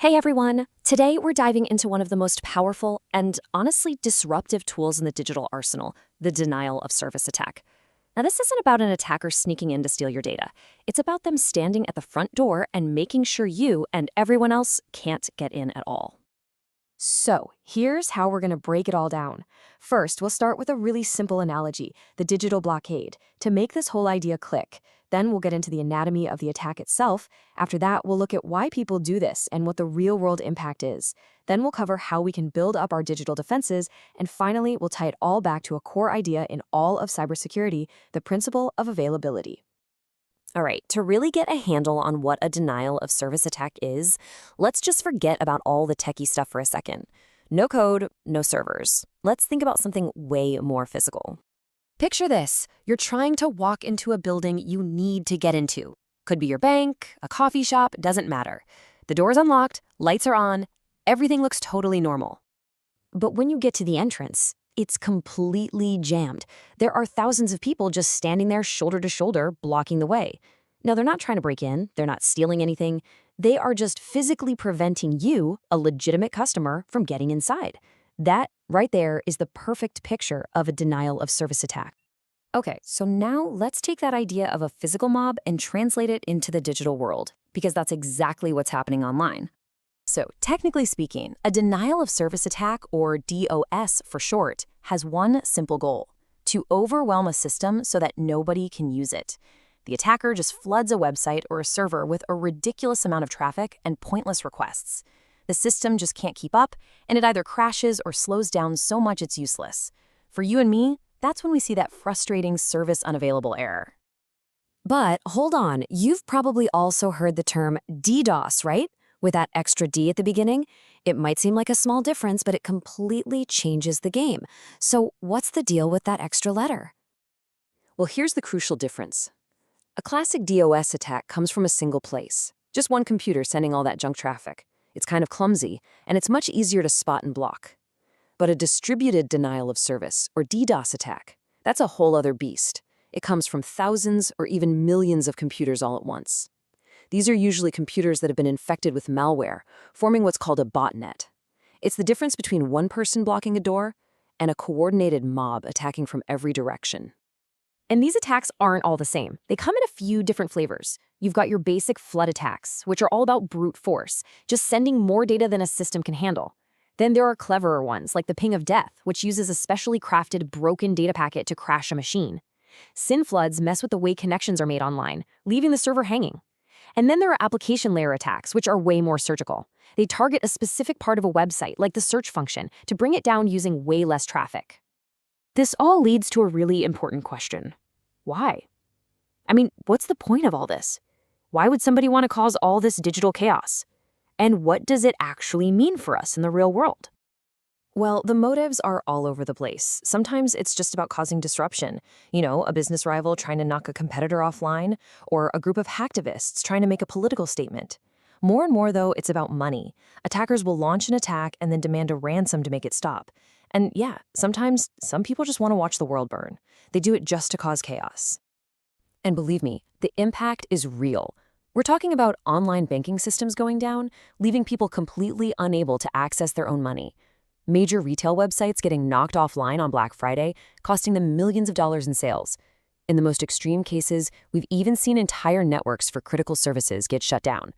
Hey everyone! Today we're diving into one of the most powerful and honestly disruptive tools in the digital arsenal, the denial of service attack. Now, this isn't about an attacker sneaking in to steal your data. It's about them standing at the front door and making sure you and everyone else can't get in at all. So, here's how we're going to break it all down. First, we'll start with a really simple analogy, the digital blockade, to make this whole idea click. Then we'll get into the anatomy of the attack itself. After that, we'll look at why people do this and what the real-world impact is. Then we'll cover how we can build up our digital defenses. And finally, we'll tie it all back to a core idea in all of cybersecurity, the principle of availability. All right, to really get a handle on what a denial of service attack is, let's just forget about all the techie stuff for a second. No code, no servers. Let's think about something way more physical. Picture this. You're trying to walk into a building you need to get into. Could be your bank, a coffee shop, doesn't matter. The door's unlocked, lights are on, everything looks totally normal. But when you get to the entrance, it's completely jammed. There are thousands of people just standing there shoulder to shoulder, blocking the way. Now, they're not trying to break in. They're not stealing anything. They are just physically preventing you, a legitimate customer, from getting inside. That right there is the perfect picture of a denial of service attack. Okay, so now let's take that idea of a physical mob and translate it into the digital world, because that's exactly what's happening online. So, technically speaking, a denial of service attack, or DoS for short, has one simple goal: to overwhelm a system so that nobody can use it. The attacker just floods a website or a server with a ridiculous amount of traffic and pointless requests. The system just can't keep up, and it either crashes or slows down so much it's useless. For you and me, that's when we see that frustrating service unavailable error. But hold on, you've probably also heard the term DDoS, right? With that extra D at the beginning. It might seem like a small difference, but it completely changes the game. So what's the deal with that extra letter? Well, here's the crucial difference. A classic DOS attack comes from a single place, just one computer sending all that junk traffic. It's kind of clumsy, and it's much easier to spot and block. But a distributed denial of service, or DDoS attack, that's a whole other beast. It comes from thousands or even millions of computers all at once. These are usually computers that have been infected with malware, forming what's called a botnet. It's the difference between one person blocking a door and a coordinated mob attacking from every direction. And these attacks aren't all the same. They come in a few different flavors. You've got your basic flood attacks, which are all about brute force, just sending more data than a system can handle. Then there are cleverer ones, like the ping of death, which uses a specially crafted broken data packet to crash a machine. SYN floods mess with the way connections are made online, leaving the server hanging. And then there are application layer attacks, which are way more surgical. They target a specific part of a website, like the search function, to bring it down using way less traffic. This all leads to a really important question. Why? I mean, what's the point of all this? Why would somebody want to cause all this digital chaos? And what does it actually mean for us in the real world? Well, the motives are all over the place. Sometimes it's just about causing disruption. A business rival trying to knock a competitor offline, or a group of hacktivists trying to make a political statement. More and more, though, it's about money. Attackers will launch an attack and then demand a ransom to make it stop. And yeah, sometimes some people just want to watch the world burn. They do it just to cause chaos. And believe me, the impact is real. We're talking about online banking systems going down, leaving people completely unable to access their own money. Major retail websites getting knocked offline on Black Friday, costing them millions of dollars in sales. In the most extreme cases, we've even seen entire networks for critical services get shut down.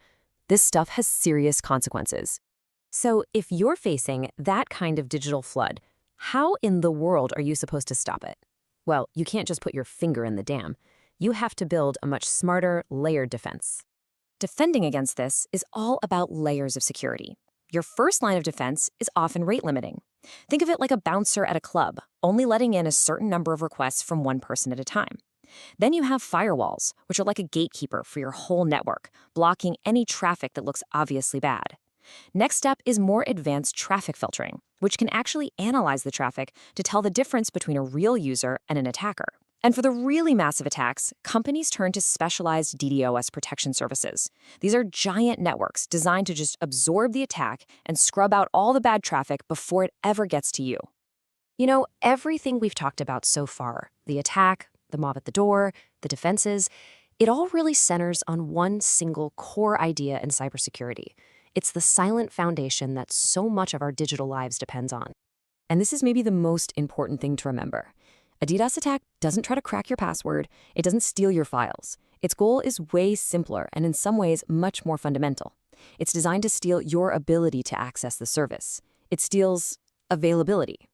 This stuff has serious consequences. So if you're facing that kind of digital flood, how in the world are you supposed to stop it? Well, you can't just put your finger in the dam. You have to build a much smarter, layered defense. Defending against this is all about layers of security. Your first line of defense is often rate limiting. Think of it like a bouncer at a club, only letting in a certain number of requests from one person at a time. Then you have firewalls, which are like a gatekeeper for your whole network, blocking any traffic that looks obviously bad. Next up is more advanced traffic filtering, which can actually analyze the traffic to tell the difference between a real user and an attacker. And for the really massive attacks, companies turn to specialized DDoS protection services. These are giant networks designed to just absorb the attack and scrub out all the bad traffic before it ever gets to you. Everything we've talked about so far, the attack, the mob at the door, the defenses, it all really centers on one single core idea in cybersecurity. It's the silent foundation that so much of our digital lives depends on. And this is maybe the most important thing to remember. A DDoS attack doesn't try to crack your password. It doesn't steal your files. Its goal is way simpler and in some ways much more fundamental. It's designed to steal your ability to access the service. It steals availability.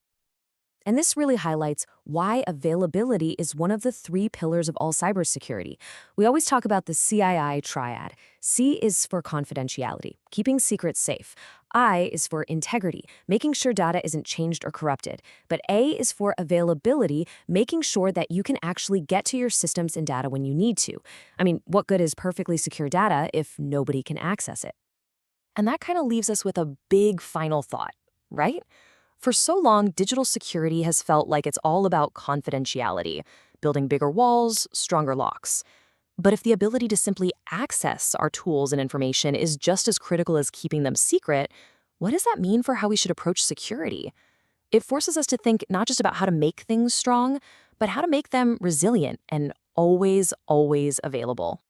And this really highlights why availability is one of the 3 pillars of all cybersecurity. We always talk about the CII triad. C is for confidentiality, keeping secrets safe. I is for integrity, making sure data isn't changed or corrupted. But A is for availability, making sure that you can actually get to your systems and data when you need to. I mean, what good is perfectly secure data if nobody can access it? And that kind of leaves us with a big final thought, right? For so long, digital security has felt like it's all about confidentiality, building bigger walls, stronger locks. But if the ability to simply access our tools and information is just as critical as keeping them secret, what does that mean for how we should approach security? It forces us to think not just about how to make things strong, but how to make them resilient and always available.